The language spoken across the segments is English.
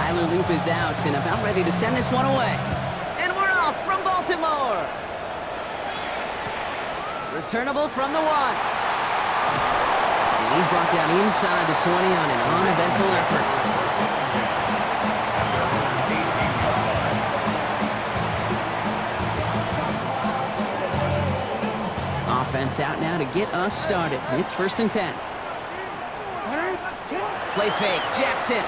Tyler Loop is out and about ready to send this one away. And we're off from Baltimore. Returnable from the 1. And he's brought down inside the 20 on an uneventful effort. Offense out now to get us started. It's 1st and 10. Play fake, Jackson.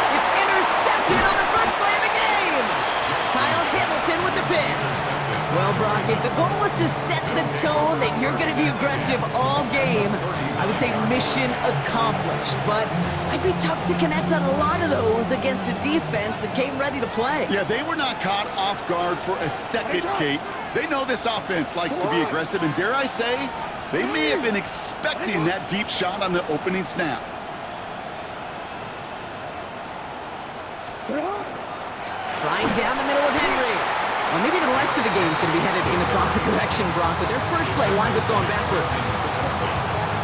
It's intercepted on the first play of the game. Kyle Hamilton with the pick. Well, Brock, if the goal was to set the tone that you're going to be aggressive all game, I would say mission accomplished. But I'd be tough to connect on a lot of those against a defense that came ready to play. Yeah, they were not caught off guard for a second, Kate. They know this offense likes to be aggressive, and dare I say, they may have been expecting that deep shot on the opening snap. Flying down the middle with Henry. Well, maybe the rest of the game is going to be headed in the proper direction, Brock, but their first play winds up going backwards.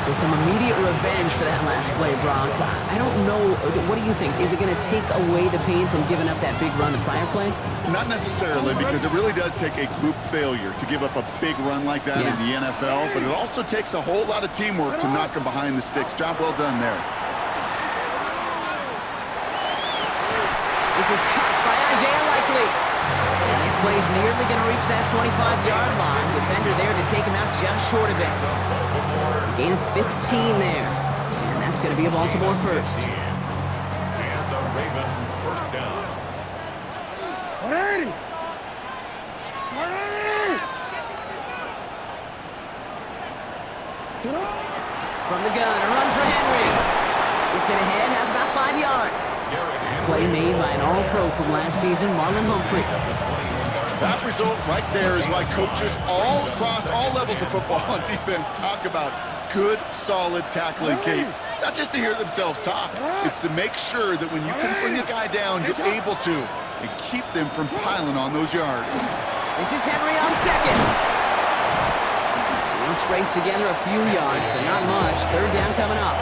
So some immediate revenge for that last play, Brock. I don't know. What do you think? Is it going to take away the pain from giving up that big run the prior play? Not necessarily, because it really does take a group failure to give up a big run like that in the NFL, but it also takes a whole lot of teamwork to knock them behind the sticks. Job well done there. This is caught by Isaiah Likely. And this play is nearly going to reach that 25-yard line. Defender there to take him out just short of it. A gain of 15 there. And that's going to be a Baltimore first. And the Raven first down. From the gun, a run for Henry. Gets it ahead, has about 5 yards. That play made by an all-pro from last season, Marlon Humphrey. That result right there is why coaches all across all levels of football on defense talk about good, solid tackling, Kate. It's not just to hear themselves talk. It's to make sure that when you can bring a guy down, you're able to, and keep them from piling on those yards. This is Henry on second. He'll scrape together a few yards, but not much. Third down coming up.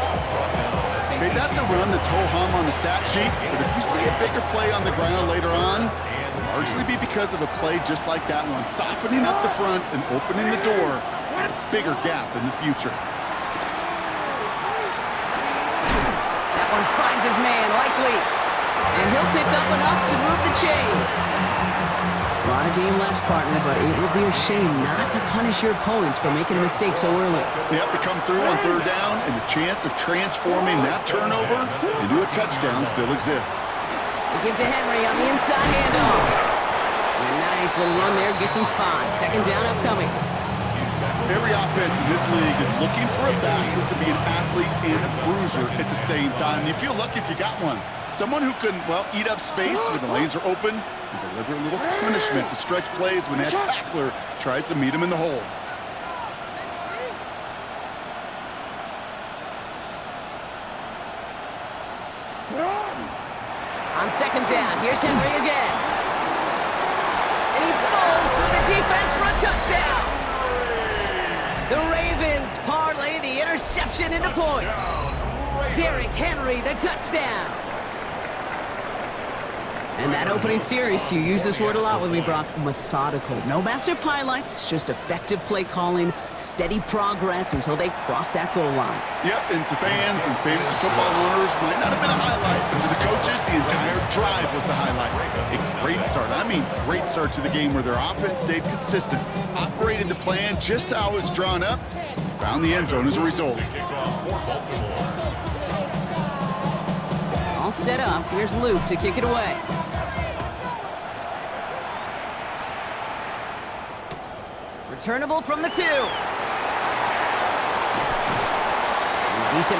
Okay, that's a run that's ho-hum on the stat sheet, but if you see a bigger play on the ground later on, it'll largely be because of a play just like that one, softening up the front and opening the door for a bigger gap in the future. That one finds his man, Likely, and he'll pick up enough to move the chains. A lot of game left, partner, but it would be a shame not to punish your opponents for making a mistake so early. Yep, they come through on third down, and the chance of transforming that turnover into a touchdown still exists. They give to Henry on the inside handoff. And a nice little run there gets him 5. Second down upcoming. Every offense in this league is looking for a back who can be an athlete and a bruiser at the same time. You feel lucky if you got one. Someone who can, well, eat up space when the lanes are open and deliver a little punishment to stretch plays when that tackler tries to meet him in the hole. On second down, here's Henry again. And he falls through the defense for a touchdown. The Ravens parlay the interception into points. Derrick Henry, the touchdown. And that opening series, you use this word a lot with me, Brock, methodical. No massive highlights, just effective play calling, steady progress until they cross that goal line. Yep, and to fans and fantasy football owners, might not have been a highlight, but to the coaches, the entire drive was the highlight. A great start. I mean, great start to the game where their offense stayed consistent, operated the plan just how it was drawn up, found the end zone as a result. All set up. Here's Luke to kick it away. Returnable from the 2. Decent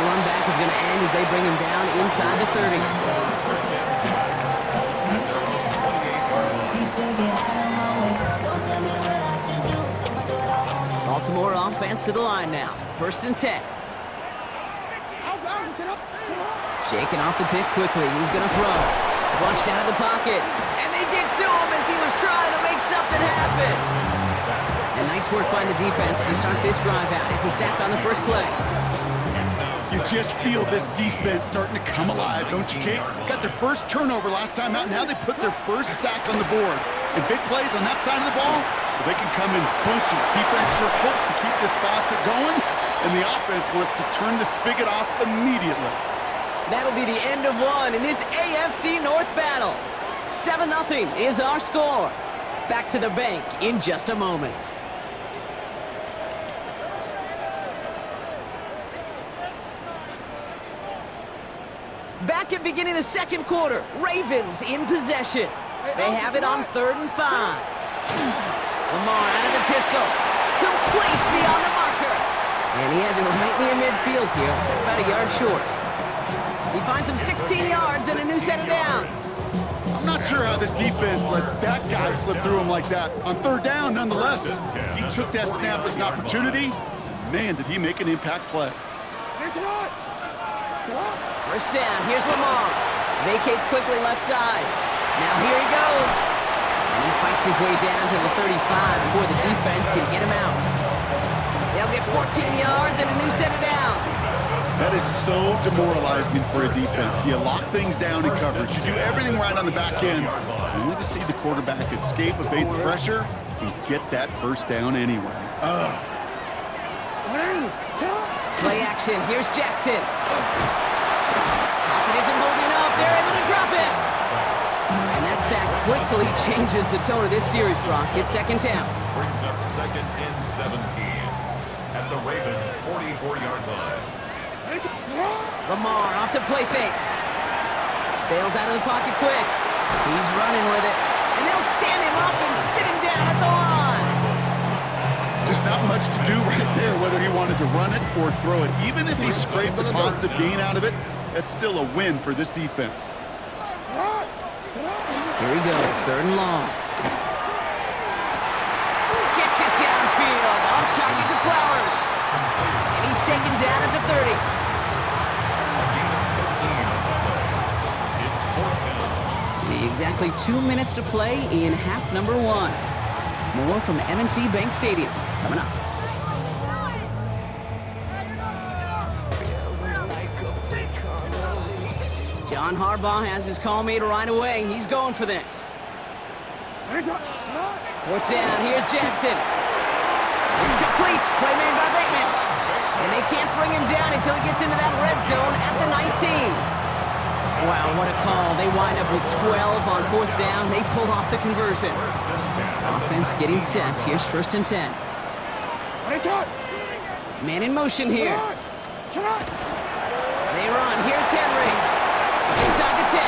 run back is going to end as they bring him down inside the 30. Baltimore offense to the line now. 1st and 10. Shaking off the pick quickly. He's going to throw. Flushed out of the pocket. And they get to him as he was trying to make something happen. And nice work by the defense to start this drive out. It's a sack on the first play. You just feel this defense starting to come alive, don't you, Kate? Got their first turnover last time out. Now they put their first sack on the board. And big plays on that side of the ball, well, they can come in bunches. Defense sure hopes to keep this faucet going, and the offense wants to turn the spigot off immediately. That'll be the end of one in this AFC North battle. 7-0 is our score. Back to the bank in just a moment. Back at beginning of the second quarter, Ravens in possession. They have it on 3rd and 5. Lamar out of the pistol. Complete beyond the marker. And he has it right near midfield here. It's like about a yard short. He finds him 16 yards and a new set of downs. I'm not sure how this defense let that guy slip through him like that. On 3rd down, nonetheless. He took that snap as an opportunity. Man, did he make an impact play. First down, here's Lamar. Vacates quickly left side. Now here he goes. And he fights his way down to the 35 before the defense can get him out. They'll get 14 yards and a new set of downs. That is so demoralizing for a defense. You lock things down in coverage. You do everything right on the back end. Only to see the quarterback escape, evade the pressure, and get that first down anyway. Play action, here's Jackson. Pocket isn't holding up, they're able to drop it. And that sack quickly changes the tone of this series, Brock. It's 2nd down. Brings up 2nd and 17 at the Ravens' 44-yard line. Lamar off to play fake. Bails out of the pocket quick. He's running with it. And they'll stand him up and sit him down at the line. Just not much to do right there, whether he wanted to run it or throw it. Even if he scraped a positive gain out of it, that's still a win for this defense. Here he goes, 3rd and long. Gets it downfield, on target to Flowers. And he's taken down at the 30. It's 4th down. Exactly 2 minutes to play in half number 1. More from M&T Bank Stadium coming up. John Harbaugh has his call made right away. He's going for this. 4th down, here's Jackson. It's complete, play made by Bateman. And they can't bring him down until he gets into that red zone at the 19. Wow, what a call. They wind up with 12 on 4th down. They pull off the conversion. Offense getting set. Here's 1st and 10. Man in motion here. They run. Here's Henry. Inside the 10.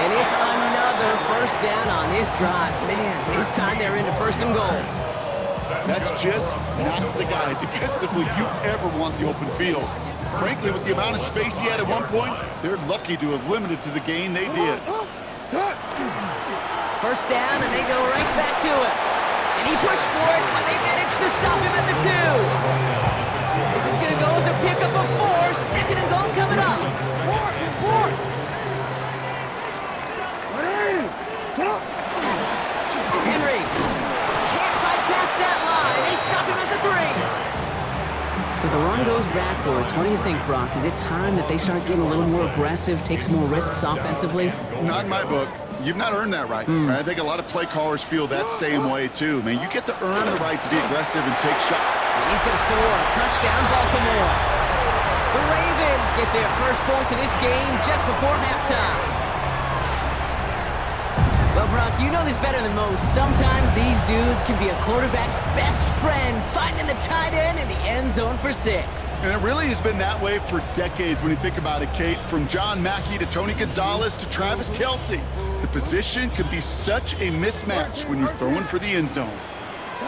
And it's another 1st down on this drive. Man, this time they're into 1st and goal. That's just not the guy defensively you ever want the open field. Frankly, with the amount of space he had at one point, they're lucky to have limited to the gain they did. 1st down, and they go right back to it. And he pushed for it, but they managed to stop him at the 2. This is going to go as a pickup of 4. 2nd and goal coming up. Henry can't fight past that line. They stop him at the 3. So the run goes backwards. What do you think, Brock? Is it time that they start getting a little more aggressive, take some more risks offensively? Not in my book. You've not earned that right. I think a lot of play callers feel that same way, too. Man, you get to earn the right to be aggressive and take shots. And he's going to score a touchdown, Baltimore. The Ravens get their first point of this game just before halftime. Well, Brock, you know this better than most. Sometimes these dudes can be a quarterback's best friend, finding the tight end in the end zone for 6. And it really has been that way for decades when you think about it, Kate. From John Mackey to Tony Gonzalez to Travis Kelce. The position can be such a mismatch when you're throwing for the end zone. The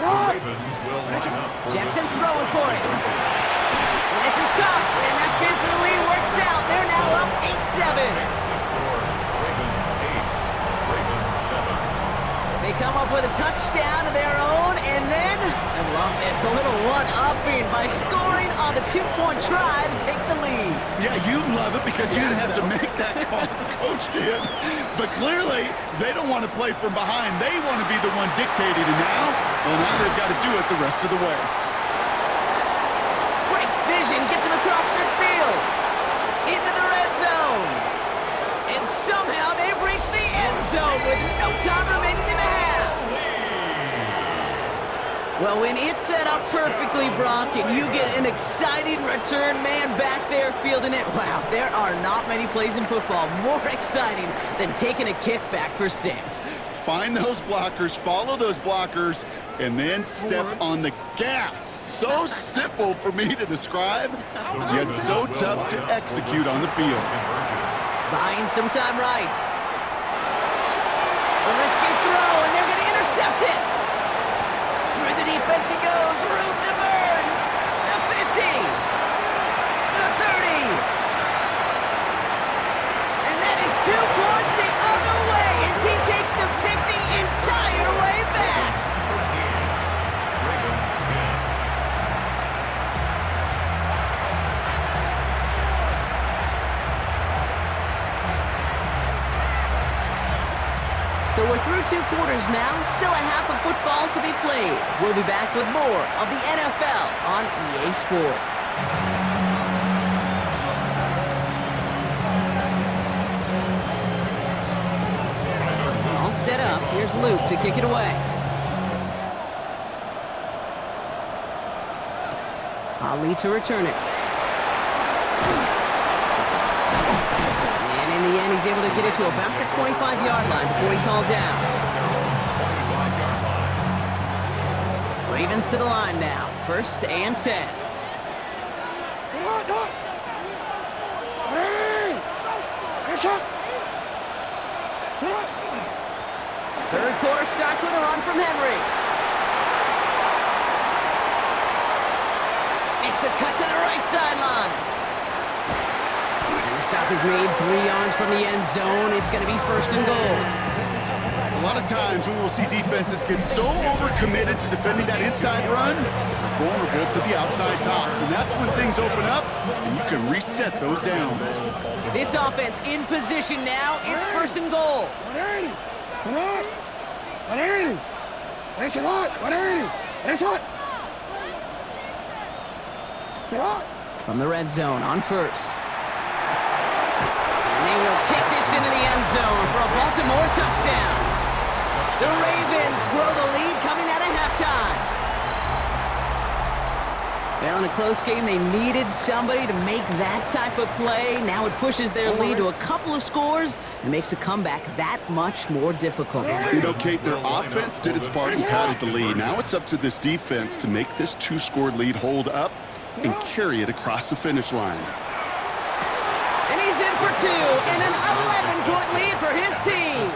Ravens will line up. Jackson's throwing for it. And this is Cup, and that bid for the lead works out. They're now up 8-7. Makes the score Ravens 8, Ravens 7. They come up with a touchdown of their own, and then, I love this, a little one-upping by scoring on the 2-point try to take the lead. Yeah, you'd love it because you didn't have to make that call. The coach did. But clearly, they don't want to play from behind. They want to be the one dictating. And now they've got to do it the rest of the way. Great vision gets him across midfield. Well, when it's set up perfectly, Brock, and you get an exciting return man back there fielding it, wow, there are not many plays in football more exciting than taking a kick back for 6. Find those blockers, follow those blockers, and then step on the gas. So simple for me to describe, yet so tough to execute on the field. Buying some time right. A risky throw, and they're going to intercept it. Through the defense he goes, room to burn. The 50. The 30. And that is 2 points the other way as he takes the pick the entire way back. So we're through 2 quarters now, still a half of football to be played. We'll be back with more of the NFL on EA Sports. All set up, here's Luke to kick it away. Ali to return it. In the end, he's able to get it to about the 25-yard line before he's hauled down. Ravens to the line now. 1st and 10. Third quarter starts with a run from Henry. Makes a cut to the right sideline. The stop is made 3 yards from the end zone. It's going to be 1st and goal. A lot of times we will see defenses get so overcommitted to defending that inside run, vulnerable to the outside toss. And that's when things open up, and you can reset those downs. This offense in position now. It's 1st and goal. From the red zone on 1st. They will take this into the end zone for a Baltimore touchdown. The Ravens grow the lead coming out of halftime. Now in a close game, they needed somebody to make that type of play. Now it pushes their lead to a couple of scores and makes a comeback that much more difficult. You know, Kate, their offense did its part and padded the lead. Now it's up to this defense to make this 2-score lead hold up and carry it across the finish line. And he's in for 2, and an 11-point lead for his team.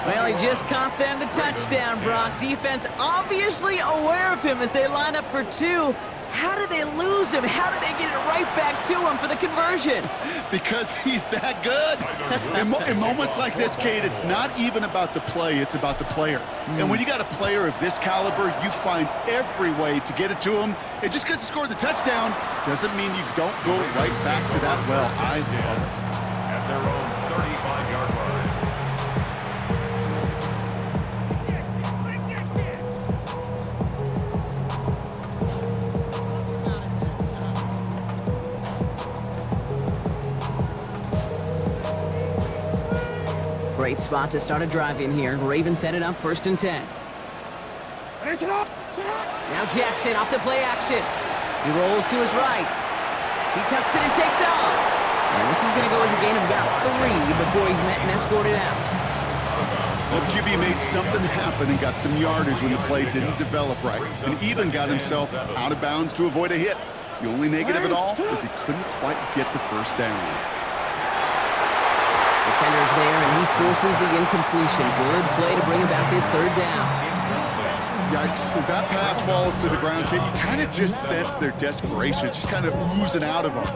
Well, he just caught them the touchdown, Brock. Defense obviously aware of him as they line up for 2. How did they lose him? How did they get it right back to him for the conversion? Because he's that good. In moments like this, Kate, it's not even about the play, it's about the player. And when you got a player of this caliber, you find every way to get it to him. And just because he scored the touchdown doesn't mean you don't go right back to that well. I love it. At their own 35-yard line. Great spot to start a drive in here. Ravens set it up 1st and 10. Now Jackson off the play action. He rolls to his right. He tucks it and takes off. And this is going to go as a gain of about 3 before he's met and escorted out. Well, the QB made something happen and got some yardage when the play didn't develop right, and even got himself out of bounds to avoid a hit. The only negative at all is he couldn't quite get the 1st down. Defender's there, and he forces the incompletion. Good play to bring about this 3rd down. Yikes, as that pass falls to the ground, Kate, you kind of just sense their desperation, just kind of oozing out of them.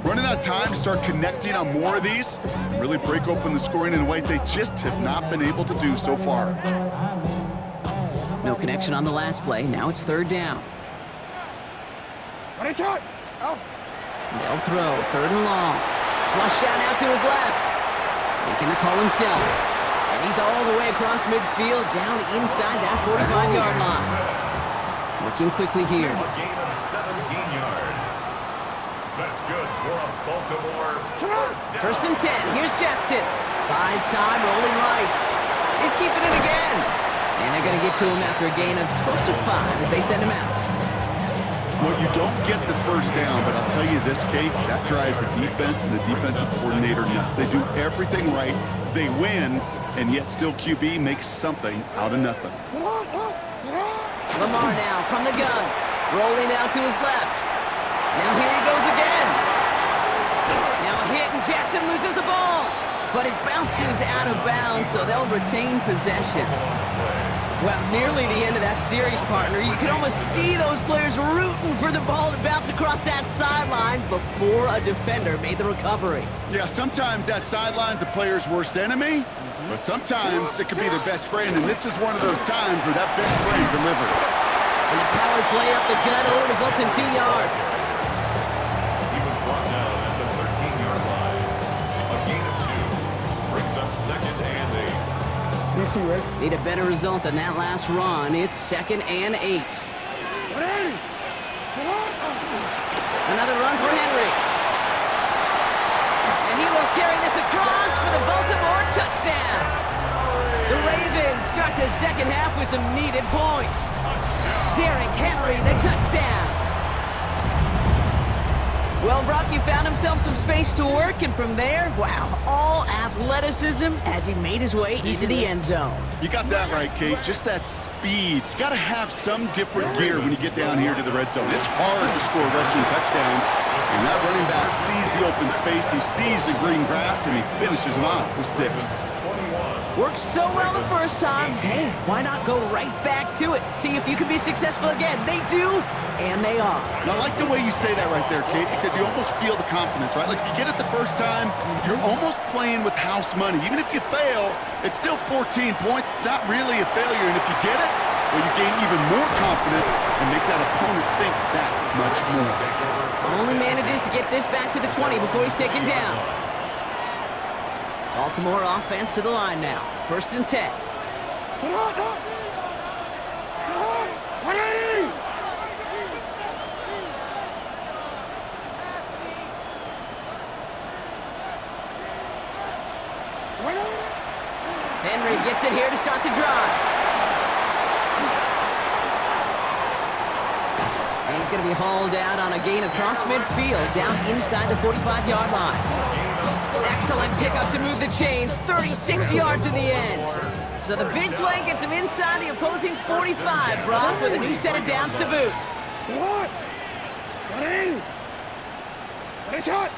Running out of time to start connecting on more of these, and really break open the scoring in a way they just have not been able to do so far. No connection on the last play. Now it's 3rd down. They'll throw, 3rd and long. Flush out now to his left. Making the call himself. And he's all the way across midfield, down inside that 45-yard line. Working quickly here. A gain of 17 yards. That's good for a Baltimore first 1st and down. 10. Here's Jackson. Buys time, rolling right. He's keeping it again. And they're going to get to him after a gain of close to 5 as they send him out. Well, you don't get the first down, but I'll tell you this, Kate, that drives the defense and the defensive coordinator nuts. They do everything right, they win, and yet still QB makes something out of nothing. Lamar now from the gun, rolling out to his left. Now here he goes again. Now a hit, and Jackson loses the ball. But it bounces out of bounds, so they'll retain possession. Well, nearly the end of that series, partner. You could almost see those players rooting for the ball to bounce across that sideline before a defender made the recovery. Yeah, sometimes that sideline's a player's worst enemy, but sometimes it could be their best friend, and this is one of those times where that best friend delivered. And the power play up the gut results in 2 yards. He was brought down at the 13-yard line. A gain of 2 brings up 2nd and 8. Need a better result than that last run. It's 2nd and 8. Another run for Henry. And he will carry this across for the Baltimore touchdown. The Ravens start the second half with some needed points. Derrick Henry, the touchdown. Well, Brock, he found himself some space to work, and from there, wow, all athleticism as he made his way into the end zone. You got that right, Kate. Just that speed. You got to have some different gear when you get down here to the red zone. It's hard to score rushing touchdowns, and that running back sees the open space, he sees the green grass, and he finishes them off with 6. Worked so well the first time. Hey, why not go right back to it? See if you can be successful again. They do, and they are. And I like the way you say that right there, Kate, because you almost feel the confidence, right? Like if you get it the first time, you're almost playing with house money. Even if you fail, it's still 14 points. It's not really a failure. And if you get it, well, you gain even more confidence and make that opponent think that much more. Only manages to get this back to the 20 before he's taken down. Baltimore offense to the line now. 1st and 10. Henry gets it here to start the drive. And he's going to be hauled out on a gain across midfield, down inside the 45-yard line. Excellent pickup to move the chains, 36 yards in the end. So the big play gets him inside the opposing 45, Brock, with a new set of downs to boot. Shot.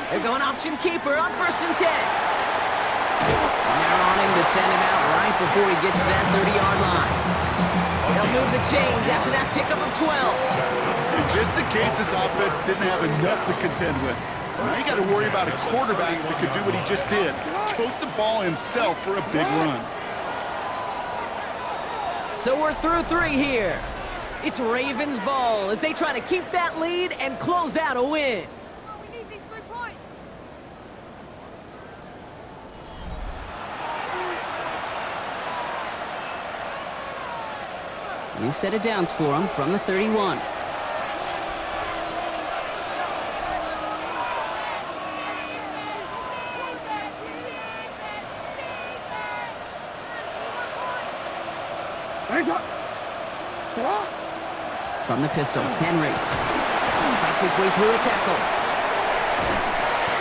They're going option keeper on 1st and 10. And they're on him to send him out right before he gets to that 30-yard line. They'll move the chains after that pickup of 12. And just in case this offense didn't have enough to contend with, now you got to worry about a quarterback that could do what he just did. Tote the ball himself for a big run. So we're through 3 here. It's Ravens ball as they try to keep that lead and close out a win. We need these 3 points. New set of downs for him from the 31. From the pistol, Henry fights his way through a tackle.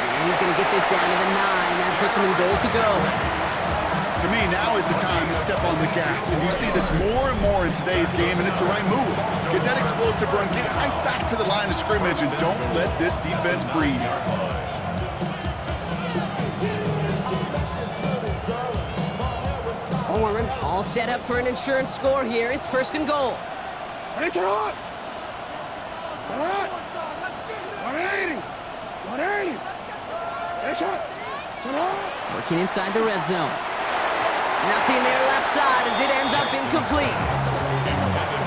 And he's going to get this down to the 9. That puts him in goal to go. To me, now is the time to step on the gas. And you see this more and more in today's game, and it's the right move. Get that explosive run, get right back to the line of scrimmage, and don't let this defense breathe. All set up for an insurance score here. It's 1st and goal. Working inside the red zone. Nothing there left side as it ends up incomplete.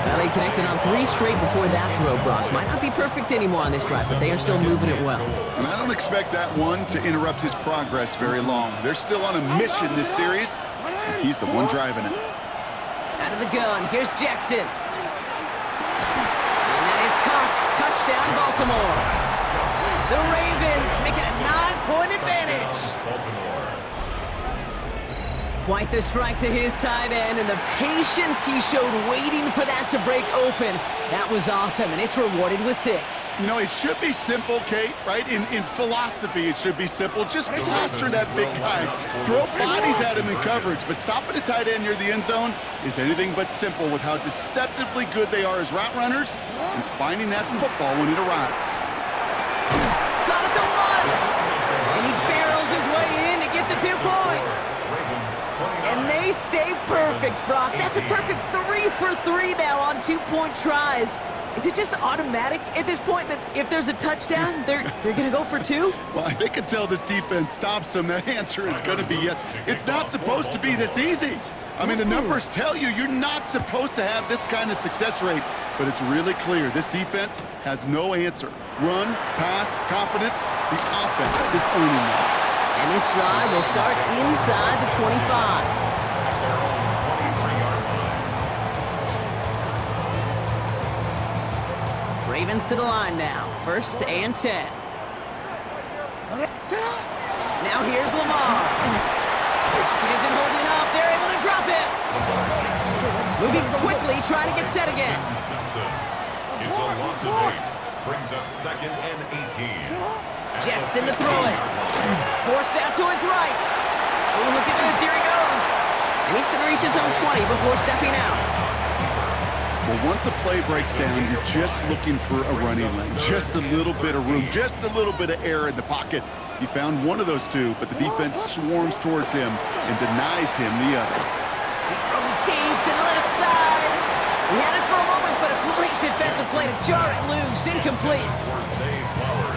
Well, they connected on 3 straight before that throw, Brock. Might not be perfect anymore on this drive, but they are still moving it well. And I don't expect that one to interrupt his progress very long. They're still on a mission this series, and he's the one driving it. Out of the gun, here's Jackson. And that is caught. touchdown, Baltimore. The Ravens make it a 9-point advantage. Baltimore. Quite the strike to his tight end, and the patience he showed waiting for that to break open. That was awesome, and it's rewarded with 6. You know, it should be simple, Kate, right? In philosophy, it should be simple. Just plaster that big guy. Throw bodies at him in coverage, but stopping a tight end near the end zone is anything but simple with how deceptively good they are as route runners and finding that football when it arrives. Got it to 1, and he barrels his way in to get the 2 points. And they stay perfect, Brock. That's a perfect 3 for 3 now on 2-point tries. Is it just automatic at this point that if there's a touchdown, they're going to go for 2? Well, if they can tell this defense stops them, the answer is going to be yes. It's not supposed to be this easy. I mean, the numbers tell you you're not supposed to have this kind of success rate, but it's really clear this defense has no answer. Run, pass, confidence, the offense is owning them. And this drive will start inside the 25. Their own 23-yard line. Ravens to the line now. 1st and 10. Now here's Lamar. He isn't holding up. They're able to drop it. Moving quickly, trying to get set again. Simpson. It's a loss of 8. Brings up 2nd and 18. Jackson to throw it. Forced out to his right. Oh, look at this. Here he goes. And he's going to reach his own 20 before stepping out. Well, once a play breaks down, you're just looking for a running lane. Just a little bit of room, just a little bit of air in the pocket. He found one of those 2, but the defense swarms towards him and denies him the other. He's throwing deep to the left side. He had it for a moment, but a great defensive play to jar it loose. Incomplete.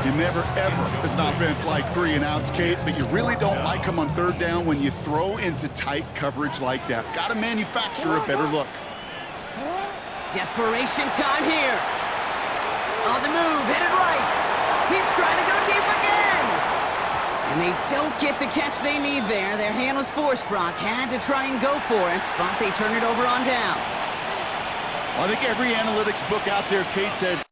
You never, ever, as an offense, like 3 and outs, Kate, but you really don't like them on 3rd down when you throw into tight coverage like that. Got to manufacture a better look. Desperation time here. On the move, headed right. He's trying to go deep again. And they don't get the catch they need there. Their hand was forced, Brock. Had to try and go for it, but they turn it over on downs. I think every analytics book out there, Kate, said